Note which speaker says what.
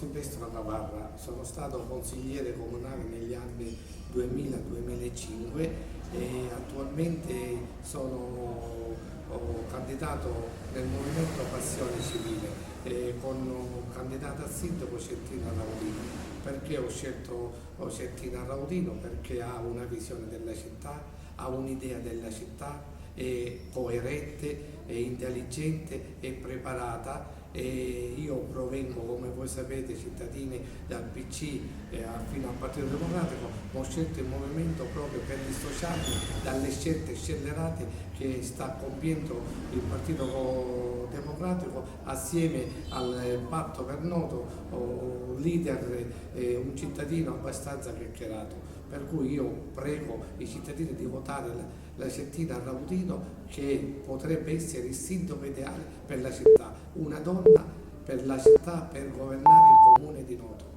Speaker 1: Silvestro Navarra, sono stato consigliere comunale negli anni 2000-2005 e attualmente sono candidato nel movimento Passione Civile con candidato a sindaco Cettina Raudino. Perché ho scelto Cettina Raudino? Perché ha una visione della città, ha un'idea della città, è coerente, è intelligente, è preparata. E io provengo, come voi sapete, cittadini dal PC fino al Partito Democratico, ho scelto il movimento proprio per dissociarmi dalle scelte scellerate che sta compiendo il Partito Democratico assieme al patto per noto, leader, un cittadino abbastanza chiacchierato. Per cui io prego i cittadini di votare la Cettina Raudino, che potrebbe essere il sindaco ideale per la città, una donna per la città, per governare il comune di Noto.